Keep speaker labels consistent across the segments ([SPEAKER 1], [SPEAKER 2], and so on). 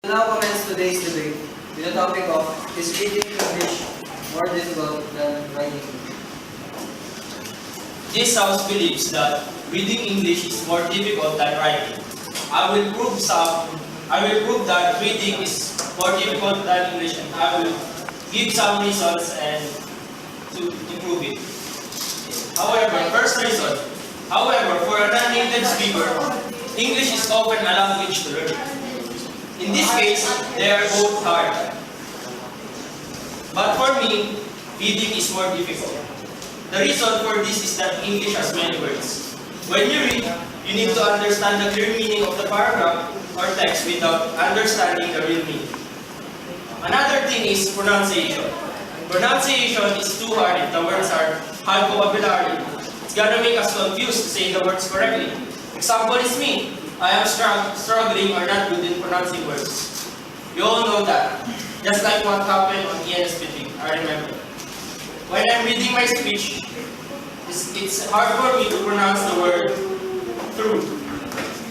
[SPEAKER 1] We'll now commence today's debate with the topic of is reading English more difficult than writing English?
[SPEAKER 2] This house believes that reading English is more difficult than writing. I will prove that reading is more difficult than English, and I will give some reasons and to prove it. First reason. However, for a non-native speaker, English is often a language to learn. In this case, they are both hard. But for me, reading is more difficult. The reason for this is that English has many words. When you read, you need to understand the clear meaning of the paragraph or text without understanding the real meaning. Another thing is pronunciation. Pronunciation is too hard if the words are high vocabulary. It's gonna make us confused to say the words correctly. Example is me. I am struggling or not good in pronouncing words. You all know that. Just like what happened on Ensp, I remember. When I'm reading my speech, it's hard for me to pronounce the word through.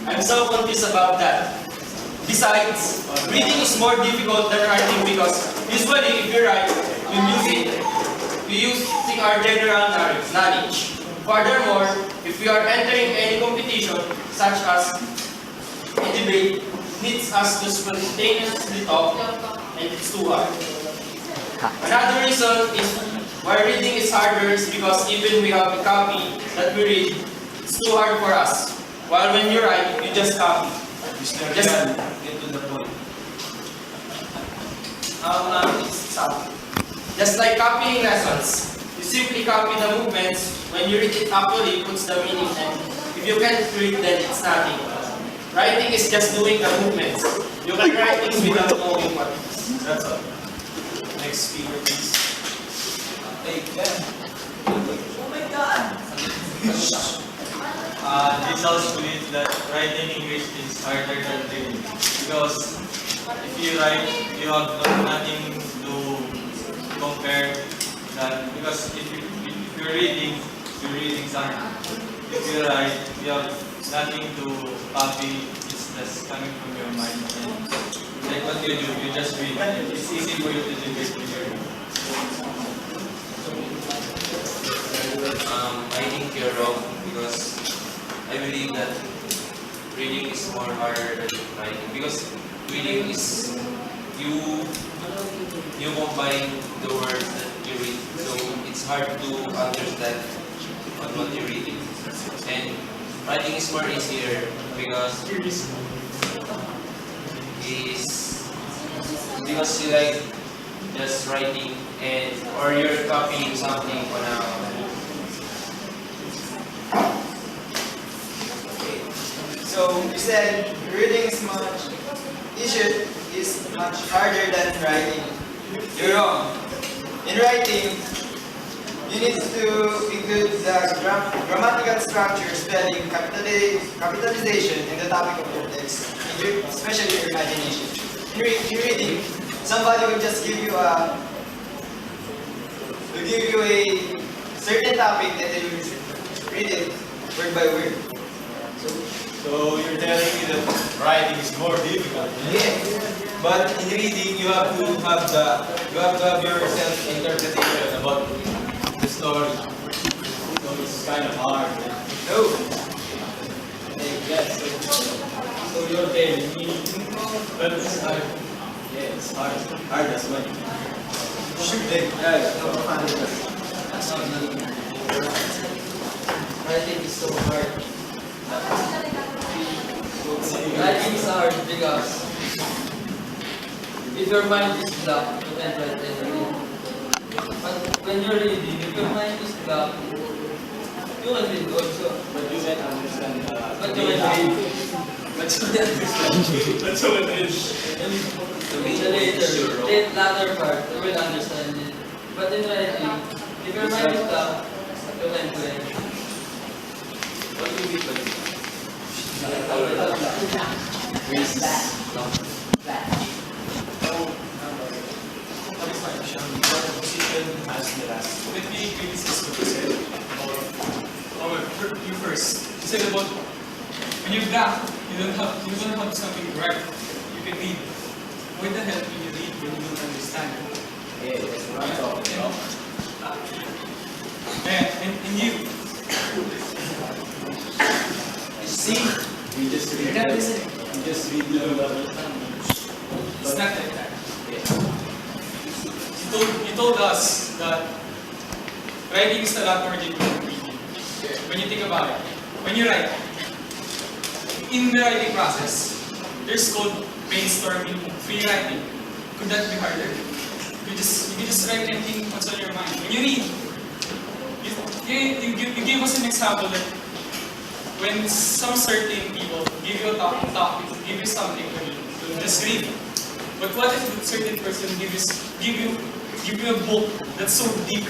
[SPEAKER 2] I'm so confused about that. Besides, reading is more difficult than writing because usually if you write, we use our general knowledge. Furthermore, if we are entering any competition, such as a debate, needs us to spontaneously talk, and it's too hard. Another reason is why reading is harder is because even we have a copy that we read, it's too hard for us. While when you write, you just copy.
[SPEAKER 3] Just get to the point.
[SPEAKER 2] It's simple. Just like copying lessons, you simply copy the movements. When you read it actually, it puts the meaning, and if you can't read, then it's nothing. Writing is just doing the movements. You can write things without knowing what it is. That's all.
[SPEAKER 3] Next speaker, please.
[SPEAKER 1] Take that. Oh my God!
[SPEAKER 4] This house believes that writing English is harder than reading because if you write, you have nothing to compare that. Because if you're reading something. If you write, you have nothing to copy. It's just coming from your mind. And like what you do, you just read. It's easy for you to debate with your.
[SPEAKER 5] I think you're wrong because I believe that reading is more harder than writing because reading is you combine the words that you read, so it's hard to understand on what you're reading. And writing is more easier because you like just writing and or you're copying something on a.
[SPEAKER 1] So you said reading is much easier, is much harder than writing. You're wrong. In writing, you need to include the grammatical structure, spelling, capitalization in the topic of your text, especially your imagination. In reading, somebody will just give you a certain topic and then you read it word by word.
[SPEAKER 3] So you're telling me that writing is more difficult.
[SPEAKER 1] Yeah.
[SPEAKER 3] But in reading, you have to have your self-interpretation about the story. So it's kind of hard.
[SPEAKER 1] No.
[SPEAKER 3] Yes. So you're telling me that it's hard. Yeah, it's hard. Hard as well.
[SPEAKER 1] Writing is so hard. Writing is hard because if your mind is blocked, you can't write anything. But when you're reading, if your mind is blocked, you can read also.
[SPEAKER 3] But you can understand.
[SPEAKER 1] But you can read.
[SPEAKER 3] But you can understand. But you can read.
[SPEAKER 1] The latter part, you will understand it. But in writing, if your mind is blocked, you can't write.
[SPEAKER 3] What do you mean by this?
[SPEAKER 6] Position as the last. Let me criticize what you said about you first. You said about when you're black, you don't have something to write. You can read. why the hell can you read when you don't understand?
[SPEAKER 3] Yeah, that's what I'm talking about.
[SPEAKER 6] And you,
[SPEAKER 3] See? You just read
[SPEAKER 6] you're not
[SPEAKER 3] the-
[SPEAKER 6] listening.
[SPEAKER 3] You just read the
[SPEAKER 6] It's not like that. You told us that writing is a lot more difficult than reading. When you think about it, when you write, in the writing process, there's called brainstorming, free writing. Could that be harder? You just write anything what's on your mind. When you read, you gave us an example that when some certain people give you a topic, give you something to just read. But what if a certain person give you a book that's so deep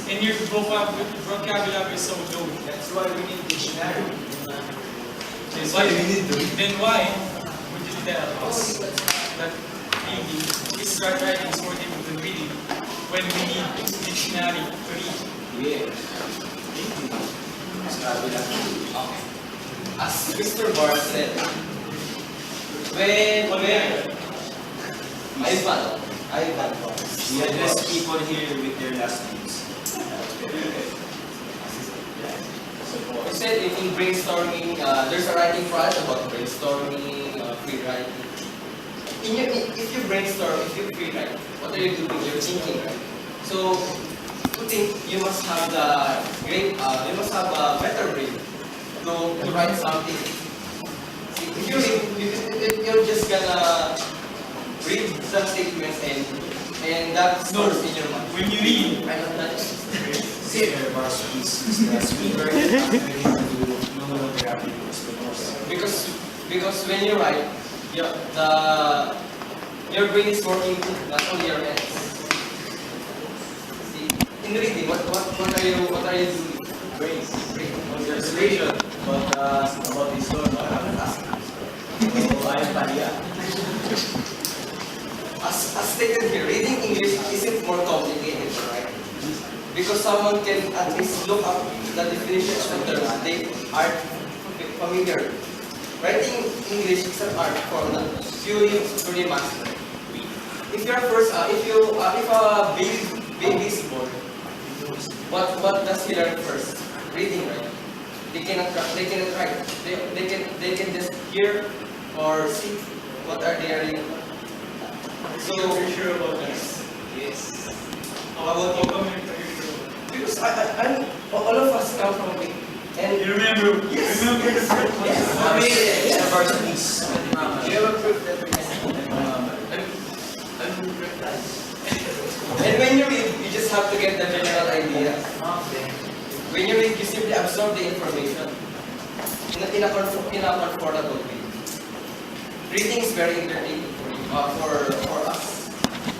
[SPEAKER 6] and your vocabulary is so low?
[SPEAKER 1] That's why we need dictionary.
[SPEAKER 6] Then why would you tell us that reading is writing is more difficult than reading when we need dictionary to read?
[SPEAKER 3] Yeah.
[SPEAKER 7] Okay. As Mr. Bar said, when Ivan
[SPEAKER 2] We address people here with their last names.
[SPEAKER 7] he said in brainstorming, there's a writing process about brainstorming, free writing. If you brainstorm, if you free write, what are you doing? You're thinking, right? So to think, you must have you must have a better brain to write something. See, if you read, you're just gonna read some statements and that stores in your mind.
[SPEAKER 6] When you read,
[SPEAKER 7] I don't know. Because when you write, your brain is working too, not only your hands. See, in reading, what are you doing?
[SPEAKER 3] Brains.
[SPEAKER 7] Brain.
[SPEAKER 3] Observation. But about this story, no, I haven't asked. So I am Basilla.
[SPEAKER 7] As stated here, reading English isn't more complicated, right? Because someone can at least look up the definitions of terms they are familiar. Writing English is an art form that purely master. If you're first, if a baby is born, what does he learn first? Reading, right? They cannot write. They can just hear or see what are they reading. So
[SPEAKER 6] you're sure about that?
[SPEAKER 7] yes.
[SPEAKER 6] How about you?
[SPEAKER 7] Because I'm all of us come from it. And
[SPEAKER 6] You remember?
[SPEAKER 7] Yes.
[SPEAKER 6] Remember the first one?
[SPEAKER 7] Yes.
[SPEAKER 1] You have a proof that we
[SPEAKER 7] And when you read, you just have to get the general idea. When you read, you simply absorb the information in a comfortable way. Reading is very entertaining for us.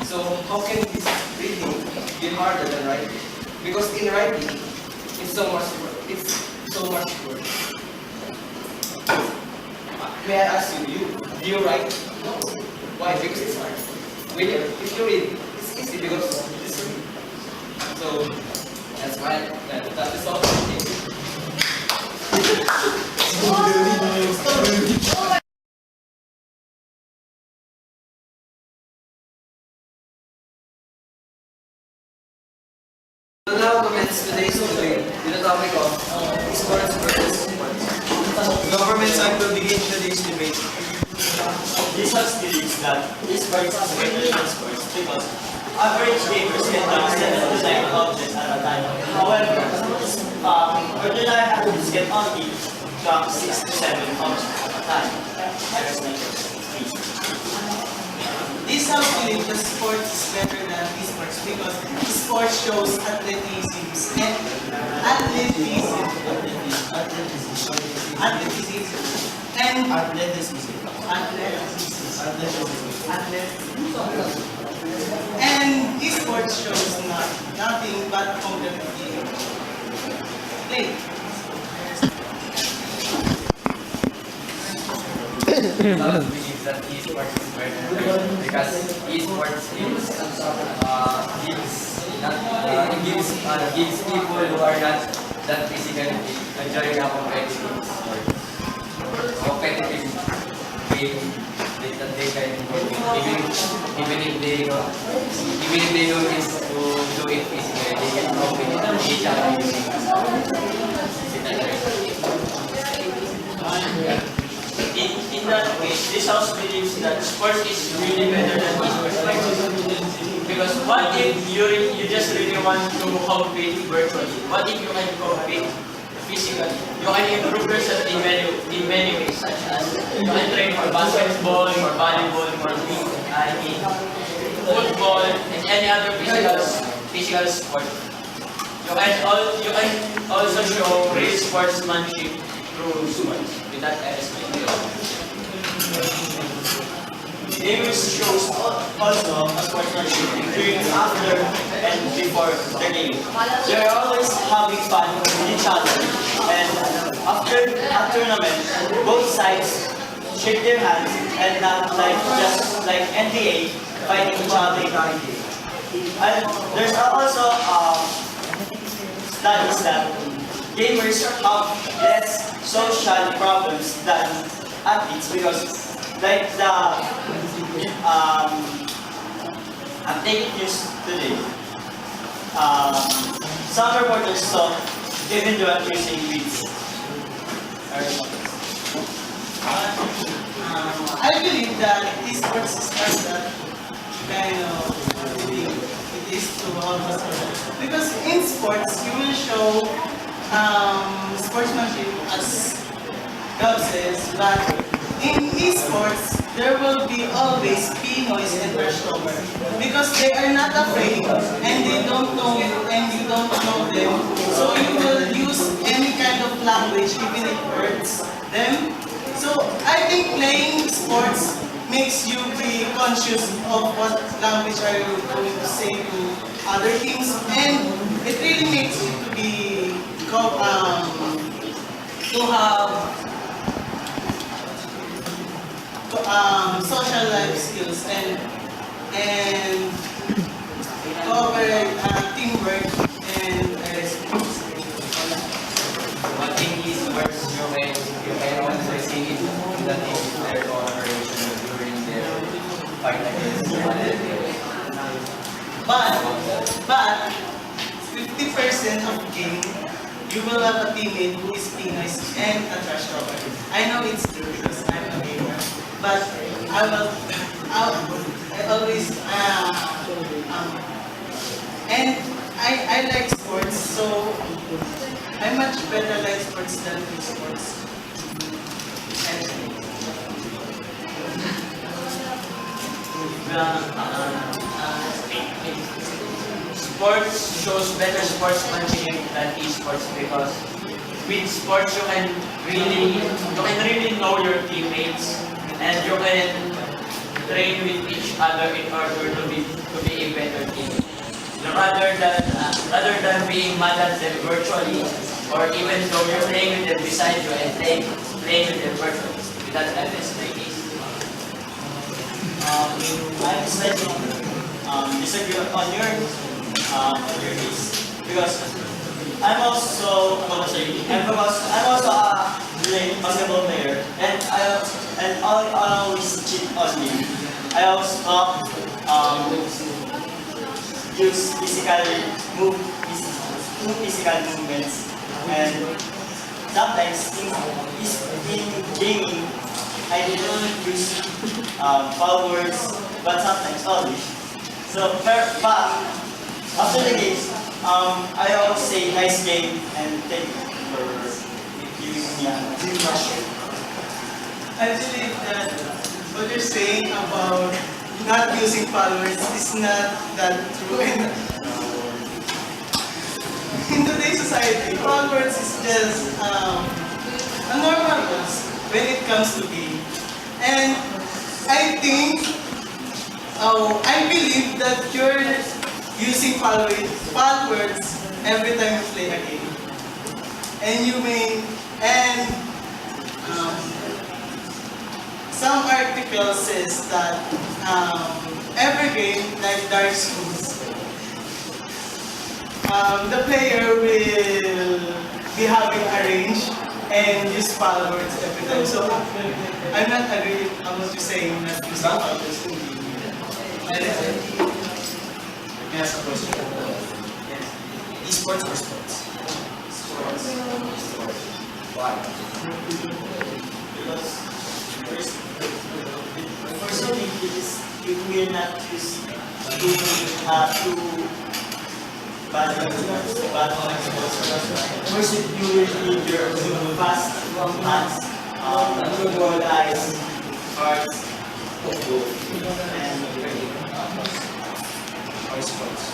[SPEAKER 7] So how can this reading be harder than writing? Because in writing, it's so much work. Work. May I ask you, do you write? No. Why? Because it's hard. If you read, it's easy because it's read. So that's why that is all. So now commence today's debate with the topic of sports versus sports.
[SPEAKER 2] Government side will begin today's debate.
[SPEAKER 8] Research believes that esports is better than sports because average gamers can do 7 to 9 objects at a time. However, ordinary athletes can only drop 6 to 7 objects at a time.
[SPEAKER 9] This helps believe that sports is better than esports because sports shows athleticism and esports shows nothing but competitive play.
[SPEAKER 7] Believes that esports is better because esports gives people who are not that physically enjoying a competitive sport, competitive game that they can even if they do this to do it physically, they can open it on each other using
[SPEAKER 2] In that case, this house believes that sports is really better than esports. Because what if you just really want to compete virtually? What if you can compete physically? You can improve yourself in many ways, such as you can train for basketball, for volleyball, for football, and any other physical sport. You can also show real sportsmanship through sports with that aspect. Gamers shows also a sportsmanship during, after, and before the game. They are always having fun with each other, and after a tournament, both sides shake their hands and not like just like NBA fighting each other. And there's also studies that gamers have less social problems than athletes because like the I'm taking news today. Some reporters saw even though using weeds.
[SPEAKER 9] I believe that esports is not that kind of thing it is to all of us. Because in sports, you will show sportsmanship as God says, but in esports, there will be always Pinoys and Velasco because they are not afraid and they don't know you and you don't know them. So you will use any kind of language even if it hurts them. So I think playing sports makes you be conscious of what language are you going to say to other teams, and it really makes you to be to have social life skills and cooperate, teamwork and
[SPEAKER 7] one thing is words you can also see it in the team their cooperation during their fight against one another.
[SPEAKER 9] But 50% of game you will have a teammate who is Pinoy and a trash talker. I know it's true because I'm a gamer, but I always and I like sports, so I much better like sports than sports.
[SPEAKER 2] Sports shows better sportsmanship than esports because with sports you can really know your teammates and you can train with each other in order to be a better team. Rather than being mad at them virtually, or even though you're playing with them beside you and playing with them virtually. That is my case. I slightly disagree on your case because I'm also a basketball player and I always cheat on me. I always use physical movements, and sometimes in gaming I didn't use foul words, but sometimes always. So, but after the games, I always say nice game and thank you for giving me a question.
[SPEAKER 9] I believe that what you're saying about not using followers is not that true. In today's society, followers is just a normal ones when it comes to game. And I believe that you're using followers every time you play a game. And some article says that every game, like Dark Souls, the player will be having a range and use followers every time. So I'm not agreeing on what you're saying, that you sound others to be.
[SPEAKER 10] May I ask a question? Esports or sports? Sports. Why?
[SPEAKER 8] Because personally, you will not use two bad sports. First, you will need your fast hands, good eyes, hearts, and
[SPEAKER 10] Why sports?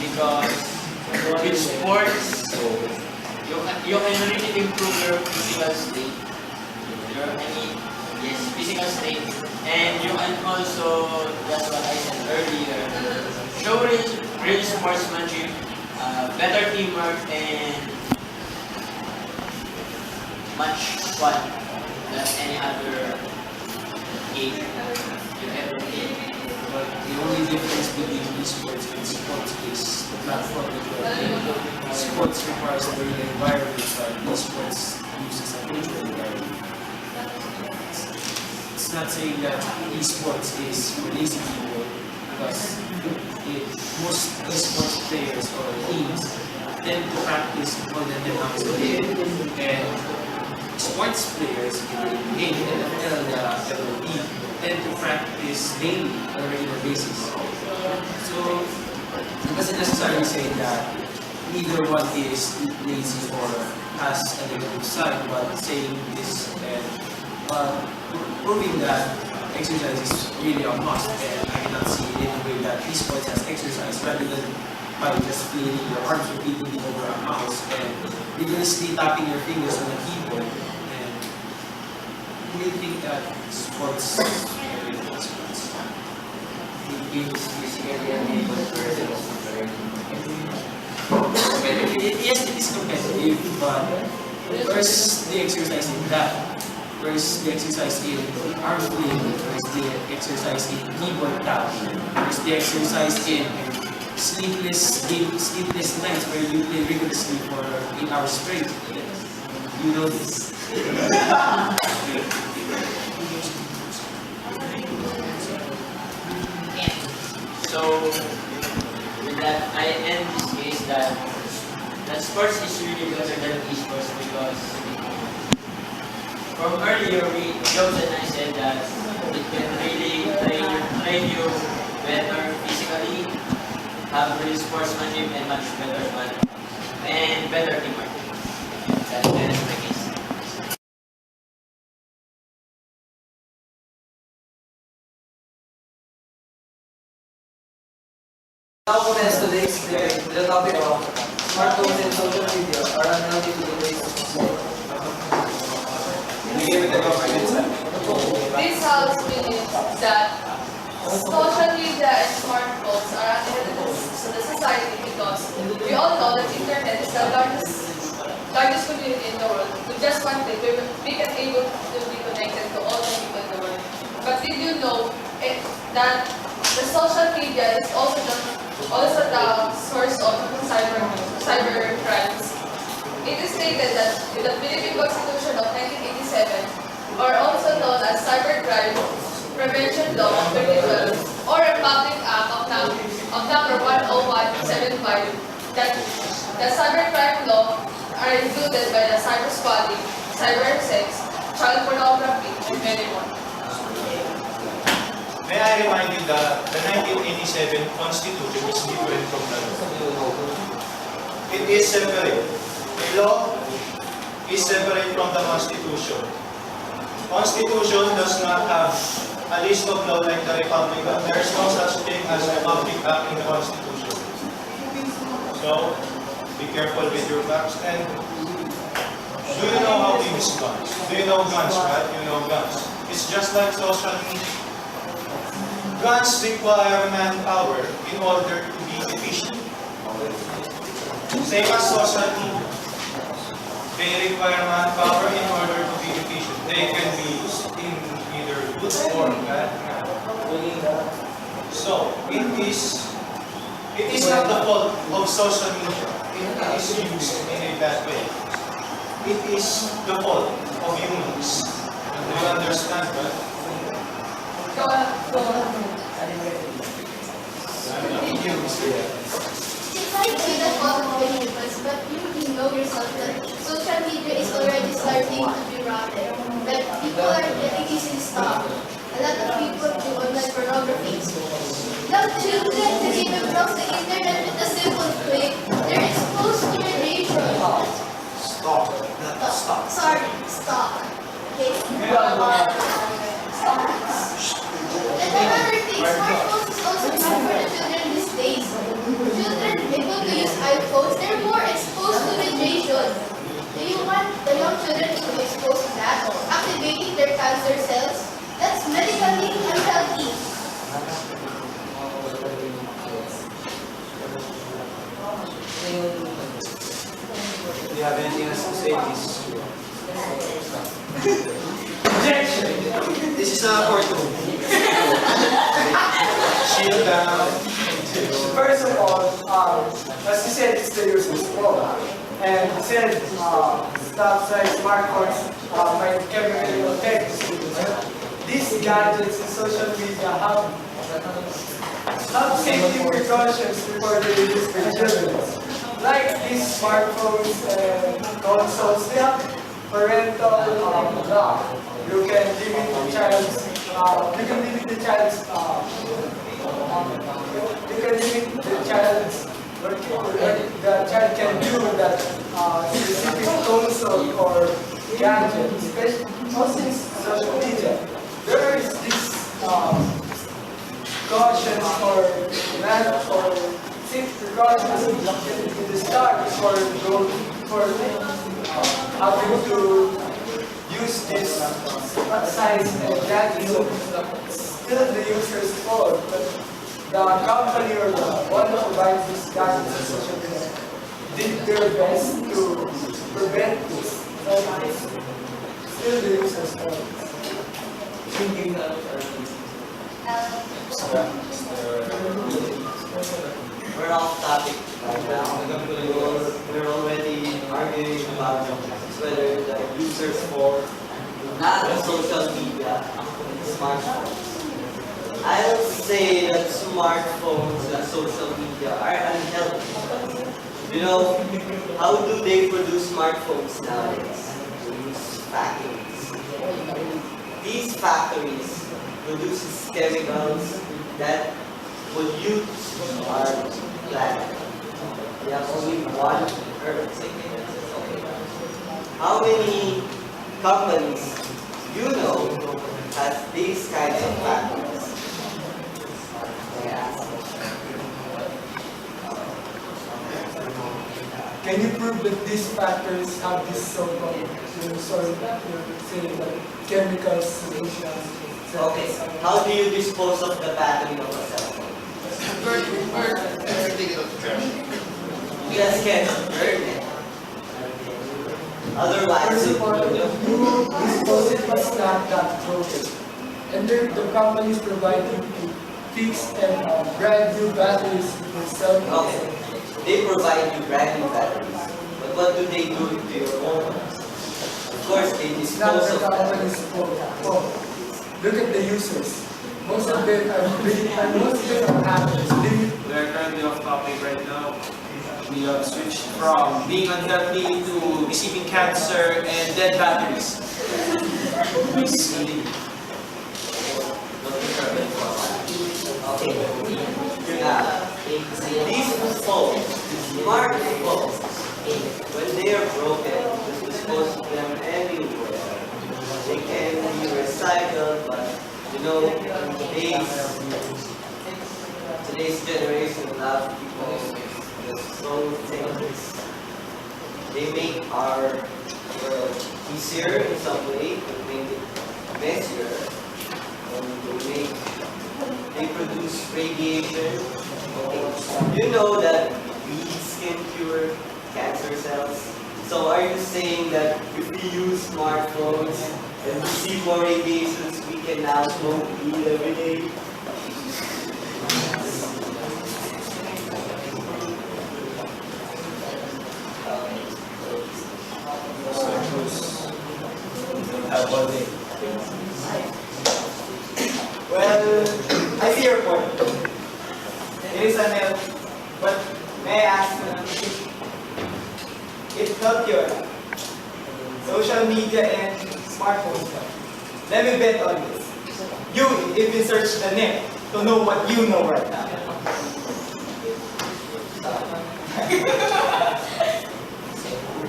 [SPEAKER 2] Because with sports, you can really improve your physical state. Physical state, and you can also, that's what I said earlier, show real sportsmanship, better teamwork, and much fun than any other game you ever played.
[SPEAKER 10] But the only difference between esports and sports is the platform that you are in. Sports requires a real environment, while esports uses a virtual environment. It's not saying that esports is for lazy people, because most esports players or teams tend to practice more than 10 hours a day. And sports players in NFL, MLB, tend to practice daily on a regular basis. So it doesn't necessarily say that either one is lazy or has a negative side, but saying this and proving that exercise is really a must, and I cannot see any way that esports has exercise rather than by just flailing your arms repeatedly over a mouse and rigorously tapping your fingers on a keyboard. And you really think that sports is sports?
[SPEAKER 2] The game is physically enabled person.
[SPEAKER 10] Yes, it is competitive, but where's the exercise in that? Where's the exercise in arm flailing? Where's the exercise in keyboard tapping? Where's the exercise in sleepless nights where you play rigorously for 8 hours straight? You know this.
[SPEAKER 2] So, with that, I end this case that sports is really better than esports, because from earlier, Joven and I said that it can really train you better physically, have real sportsmanship, and much better fun, and better teamwork. That is my case.
[SPEAKER 7] Now commence today's debate with the topic of smartphones and social media are unhealthy to today's society.
[SPEAKER 11] This house believes that social media and smartphones are unhealthy to the society because we all know that internet is the largest community in the world. With just one click, we can able to be connected to all the people in the world. But did you know that the social media is also the source of cyber crimes? It is stated that with the Philippine Constitution of 1987, or also known as Cybercrime Prevention Law of 2012, or Republic Act of number 10175, that the cybercrime law are included by the cyber squatting, cyber sex, child pornography, and many more.
[SPEAKER 12] May I remind you that the 1987 Constitution is different from the law. It is separate. The law is separate from the Constitution. Constitution does not have a list of law like the Republic Act. There is no such thing as Republic Act in the Constitution. So, be careful with your facts. And do you know how we use guns? Do you know guns, right? You know guns. It's just like social media. Guns require manpower in order to be efficient. Same as social media. They require manpower in order to be efficient. They can be used in either good or bad manner. So, it is not the fault of social media. It is used in a bad way. It is the fault of humans. Do you understand, right?
[SPEAKER 11] Go on.
[SPEAKER 13] It might be the fault of the humans, but you know yourself that social media is already starting to be rotten. That people are getting easily stopped. A lot of people do online pornography. Young children can even browse the internet with a simple click. They're exposed to radiation.
[SPEAKER 12] Stop.
[SPEAKER 13] Stop. Sorry, stop. Okay? Stop. And another thing, smartphones is also bad for the children these days. Children able to use iPhones, they're more exposed to radiation. Do you want the young children to be exposed to that? Activating their cancer cells? That's medically unhealthy.
[SPEAKER 1] Do you have anything else to say, please?
[SPEAKER 12] This is a court room. Shield down.
[SPEAKER 14] First of all, as you said, it's the user's fault. And you said stop sign smartphones might chemically affect the students. These gadgets and social media have safety precautions before they use their children. Like these smartphones and consoles, they have parental lock. You can limit the child's what the child can do with that specific console or gadget, especially also in social media. There is this cautions or safety precautions in the start for having to use this size and gadget. So it's still the user's fault, but the company or the one who provides these gadgets and social media did their best to prevent this. So it's still the user's fault.
[SPEAKER 8] We're off topic right now. We're already arguing about whether the user's fault, not the social media, smartphones. I'll say that smartphones and social media are unhealthy. You know, how do they produce smartphones nowadays? They use factories. These factories produce chemicals that pollute our planet. We have only one Earth. How many companies you know has these kinds of factories?
[SPEAKER 14] Can you prove that these factors have this so-called, chemical solutions?
[SPEAKER 8] Okay, how do you dispose of the battery of a cell phone? You guys can burn it. Otherwise,
[SPEAKER 14] first of all, you dispose it but it's not that broken. And then the companies provide you to fix and brand new batteries for cell phones.
[SPEAKER 8] okay, they provide you brand new batteries. But what do they do to your phone? Of course, they
[SPEAKER 14] It's not
[SPEAKER 8] dispose
[SPEAKER 14] the
[SPEAKER 8] of that.
[SPEAKER 14] company's fault. Look at the users. Most of them are hackers.
[SPEAKER 10] We are currently off topic right now. We have switched from being unhealthy to receiving cancer and dead batteries.
[SPEAKER 8] Okay, now, these phones, smartphones, when they are broken, you dispose of them anywhere. They can be recycled, but you know, today's generation, a lot of people just so things. They make our world easier in some way, but make it messier. And they produce radiation. Okay. You know that weeds can cure cancer cells. So are you saying that if we use smartphones and receive more radiations, we can now smoke weed every day?
[SPEAKER 12] Have one day.
[SPEAKER 1] help, but may I ask it helped you? Social media and smartphones. Let me bet on this. You even search the net to know what you know right now.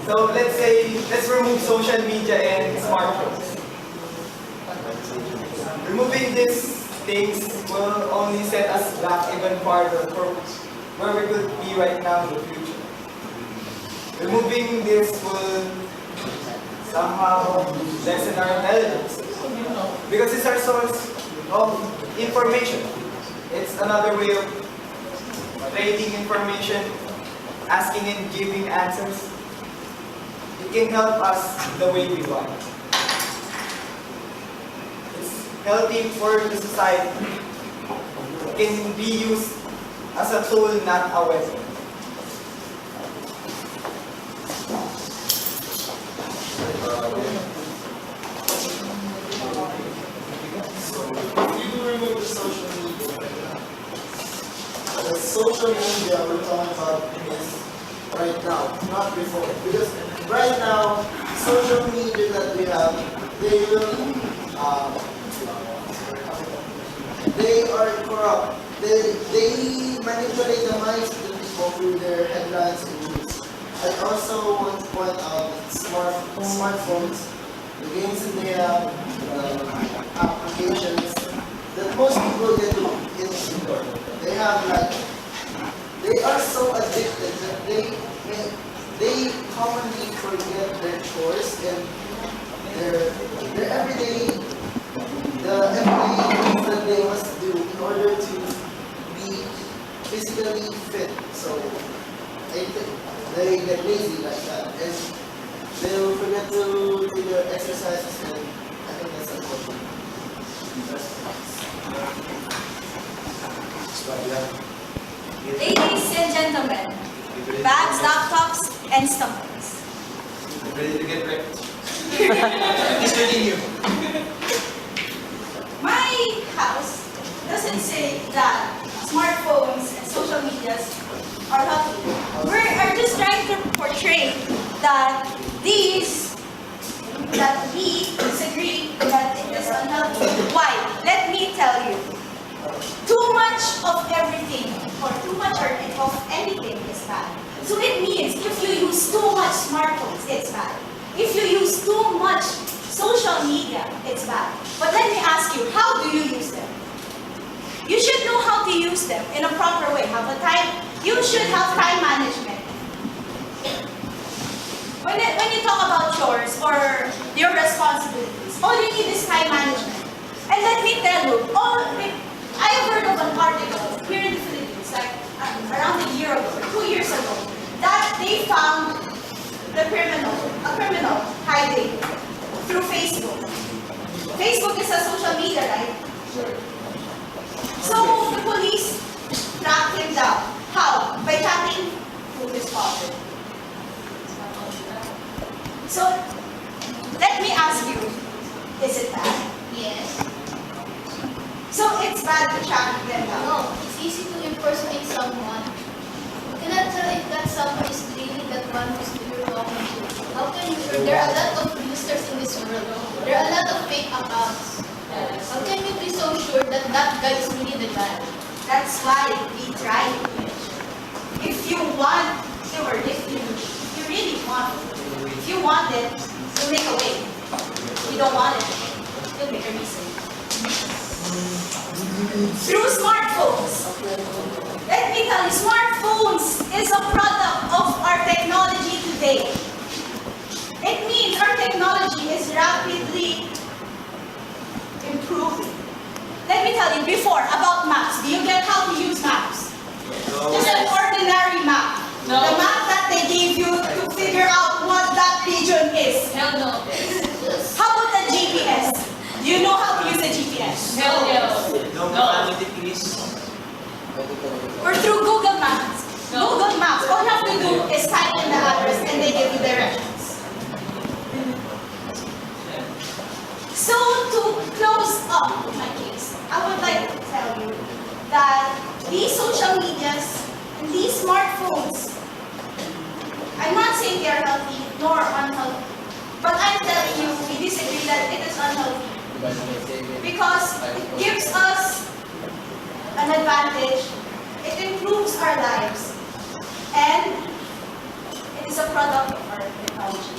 [SPEAKER 1] So let's remove social media and smartphones. Removing these things will only set us back even farther from where we could be right now in the future. Removing this will somehow lessen our intelligence because it's our source of information. It's another way of trading information, asking and giving answers. It can help us the way we want. It's healthy for the society. It can be used as a tool, not a weapon.
[SPEAKER 15] If you remove the social media we're talking about is right now, not before. Because right now, social media that we have, they are corrupt. They manipulate the minds of the people through their headlines and news. I also want to point out smartphones, the games that they have, applications that most people get into. They have they are so addicted that they commonly forget their chores and their everyday things that they must do in order to be physically fit. So I think they get lazy like that and they will forget to do their exercises, and I think that's unfortunate.
[SPEAKER 16] Ladies and gentlemen, bags, laptops, and stomachs.
[SPEAKER 1] Ready to get wrecked?
[SPEAKER 2] Please continue.
[SPEAKER 16] My house doesn't say that smartphones and social medias are healthy. We're just trying to portray that we disagree that it is unhealthy. Why? Let me tell you. Too much of everything or too much of anything is bad. So it means if you use too much smartphones, it's bad. If you use too much social media, it's bad. But let me ask you, how do you use them? You should know how to use them in a proper way. You should have time management. When you talk about chores or your responsibilities, all you need is time management. And let me tell you, I have heard of an article here in the Philippines, like around a year ago, 2 years ago, that they found a criminal hiding through Facebook. Facebook is a social media, right? Sure. So the police tracked him down. How? By chatting to his father. So let me ask you, is it bad?
[SPEAKER 13] Yes.
[SPEAKER 16] So it's bad to track them down?
[SPEAKER 13] No, it's easy to impersonate someone. You cannot tell if that someone is really that one who's you're talking to. How can you? There are a lot of users in this world. There are a lot of fake accounts. How can you be so sure that that guy is really the guy?
[SPEAKER 16] That's why we try to make sure. If you want, or if you really want it, if you want it, you'll make a way. If you don't want it, you'll make a reason. Through smartphones. Let me tell you, smartphones is a product of our technology today. It means our technology is rapidly improving. Let me tell you, before, about maps. Do you get how to use maps? Just an ordinary map.
[SPEAKER 11] No.
[SPEAKER 16] The map that they gave you to figure out what that region is.
[SPEAKER 11] Hell no.
[SPEAKER 16] How about the GPS? Do you know how to use a GPS?
[SPEAKER 11] Hell no.
[SPEAKER 2] No, please.
[SPEAKER 16] Or through Google Maps.
[SPEAKER 11] No.
[SPEAKER 16] Google Maps, all you have to do is type in the address and they give you directions. So to close up my case, I would like to tell you that these social medias smartphones. I'm not saying they are healthy nor unhealthy, but I'm telling you, we disagree that it is unhealthy. Because it gives us an advantage, it improves our lives, and it is a product of our technology.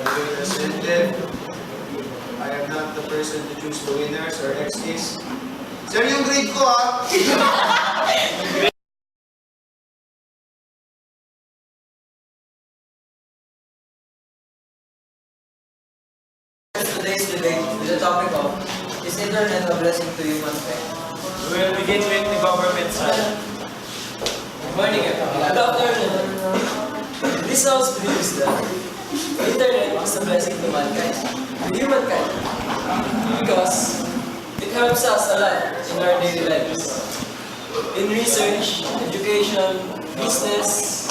[SPEAKER 12] Representative, I am not the person to choose the winners or exits. Sir, yung grade ko
[SPEAKER 7] Today's debate with the topic of is internet a blessing to humankind?
[SPEAKER 2] We will begin with the government side.
[SPEAKER 7] Good morning, everyone. Good afternoon. This house believes that internet is a blessing to mankind, to humankind, because it helps us a lot in our daily lives. In research, education, business,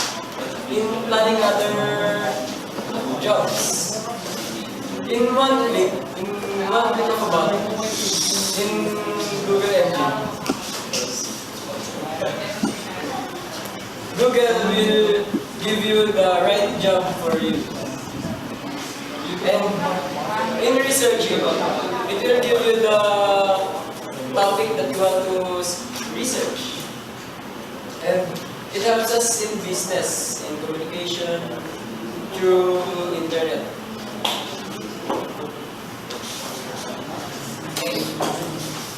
[SPEAKER 7] in planning other jobs. In one click of a button, in Google engine, Google will give you the right job for you. And in researching, it will give you the topic that you want to research. And it helps us in business, in communication, through internet.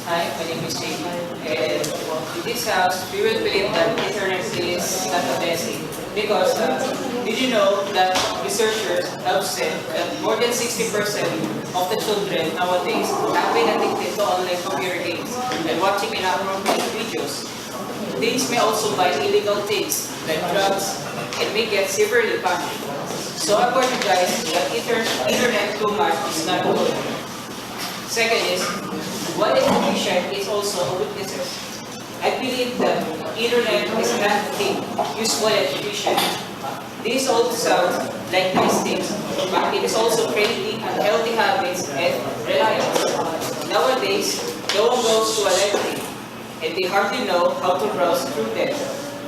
[SPEAKER 17] Hi, my name is Xavier, and in this house, we will believe that internet is not a blessing because did you know that researchers have said that more than 60% of the children nowadays have been addicted to online computer games and watching inappropriate videos. These may also buy illegal things like drugs and may get severely punished. So I warn you guys that internet too much is not good. Second is, while efficient is also a weakness. I believe that internet is not thing useful and efficient. These all sound like nice things, but it is also creating unhealthy habits and reliance. Nowadays, no one goes to a library, and they hardly know how to browse through them.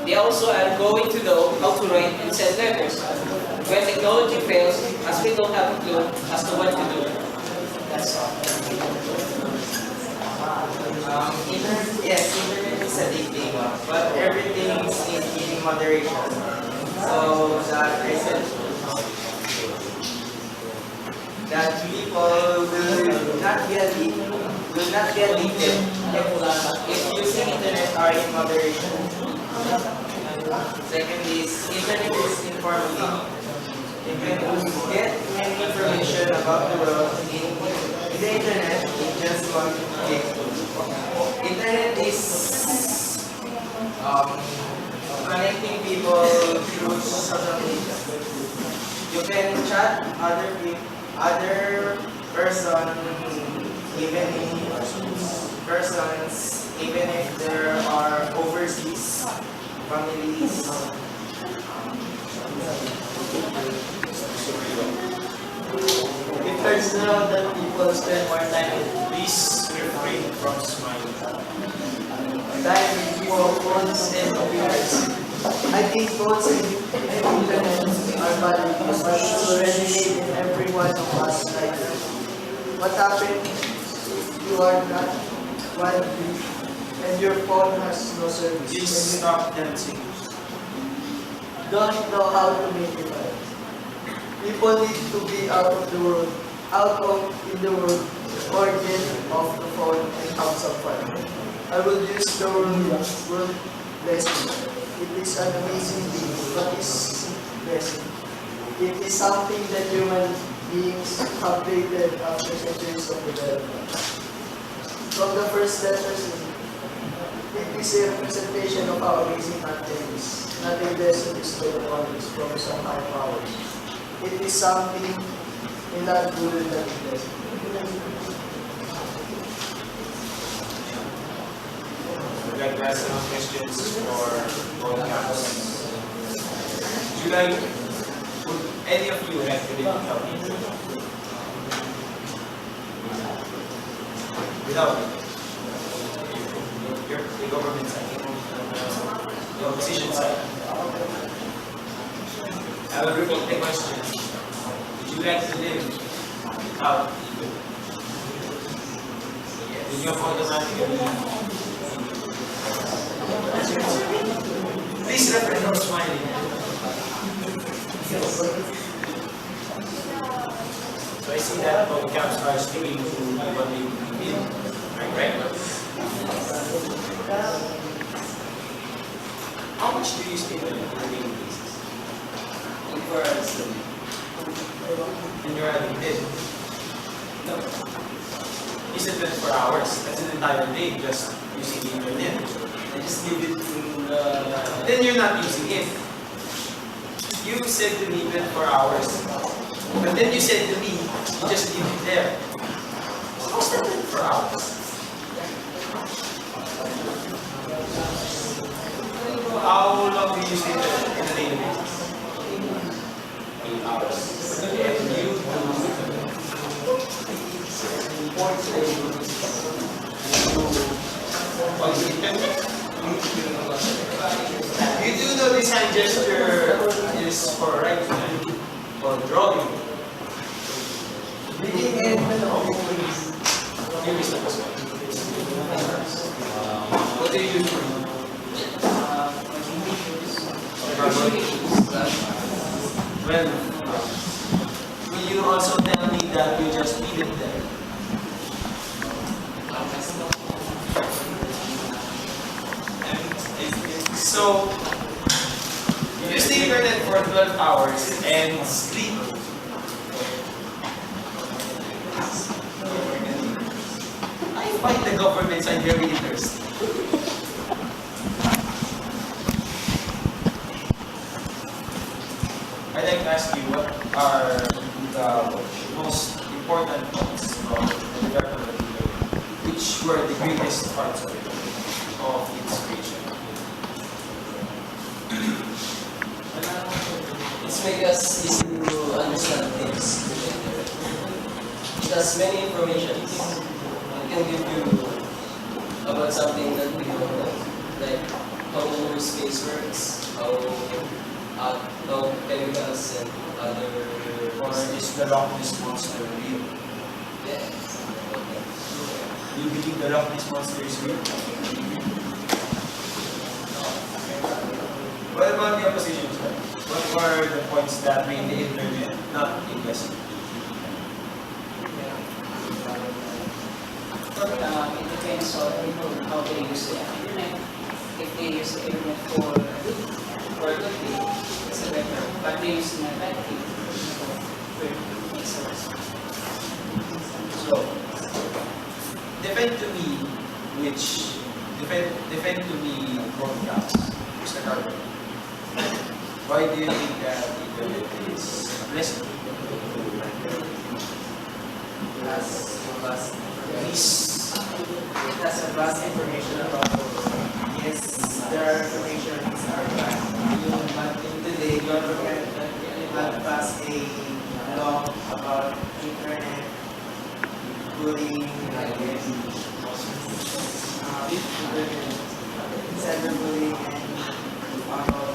[SPEAKER 17] They also are going to know how to write and send letters. When technology fails, as we don't have a clue as to what to do. That's all.
[SPEAKER 1] Internet is addicting, but everything is in moderation. So that I said that people will not be addicted if using internet are in moderation. Second is internet is informative. You can get any information about the world in the internet in just one click. Internet is connecting people through social media. You can chat other persons even if there are overseas families.
[SPEAKER 8] It hurts to know that people spend more time with
[SPEAKER 2] Please refrain from smiling.
[SPEAKER 8] time for phones and computers. I think phones and internet are valuable, but to resonate in every one of us like what happens if you are not one and your phone has no service?
[SPEAKER 2] Please stop dancing.
[SPEAKER 8] Don't know how to make it right. People need to be out in the world, or get off the phone and have some fun. I will use the word blessing. It is an amazing thing. What is blessing? It is something that human beings have created after centuries of development. From the first letters, it is a representation of how amazing nothing is. Nothing blessed is the knowledge from some high powers. It is something not good that is blessed.
[SPEAKER 2] We'd like to ask some questions for both camps. Would any of you like to help me? Without you go
[SPEAKER 10] government side, the opposition side. I will repeat the question. Would you like to live without ego? Then you have automatically. Please refrain from smiling. So I see that all the caps are sticking to what they did. Right? How much do you stay on a daily basis?
[SPEAKER 7] 24 hours a day.
[SPEAKER 10] And you're addicted? No. Isn't 24 hours? That's an entire day just using the internet.
[SPEAKER 7] I just leave it to
[SPEAKER 10] Then you're not using it. You said to me 24 hours. But then you said to me, you just leave it there. How's that 24 hours? How long do you stay there in a daily basis? 8 hours. And you You do know this hand gesture is for writing or drawing.
[SPEAKER 7] reading and
[SPEAKER 10] Here is the first one. What do you use for it? Well, will you also tell me that you just leave it there? So, you stay internet for 12 hours and sleep. I find the government side very interesting. I'd like to ask you what are the most important points of the development of the video, which were the greatest parts of it, of its creation.
[SPEAKER 7] it's make us easy to understand things. It has many information. It can give you about something that we don't know, like how space works, how chemicals and other.
[SPEAKER 10] Or is the Loch Ness Monster real?
[SPEAKER 7] Yeah.
[SPEAKER 10] Do you believe the Loch Ness Monster is real? What about the opposition side? What were the points that made the internet not invasive?
[SPEAKER 17] It depends on how they use the internet. If they use the internet for a good thing, it's a better. But they use the bad thing for it's a worse.
[SPEAKER 10] So, defend to me broadcast, Mr. Karl. Why do you think that internet is blessed?
[SPEAKER 18] Please. It has a vast information about the world. Yes, there are information in our class. But in today, government had passed a law about internet, bullying, cyberbullying, and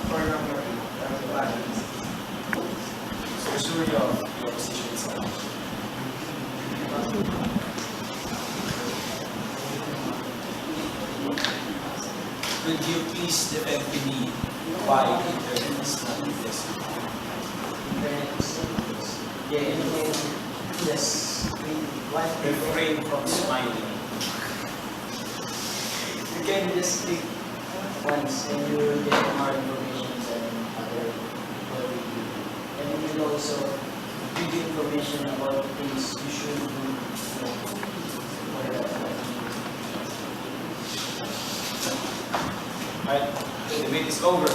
[SPEAKER 18] pornography.
[SPEAKER 10] So, Surya, your opposition side. Could you please defend to me why the internet is not invasive?
[SPEAKER 18] Yes.
[SPEAKER 10] Refrain from smiling.
[SPEAKER 18] You can just click once and you will get more information and other people. And you will also give information about things you should do.
[SPEAKER 10] Alright, the debate is over.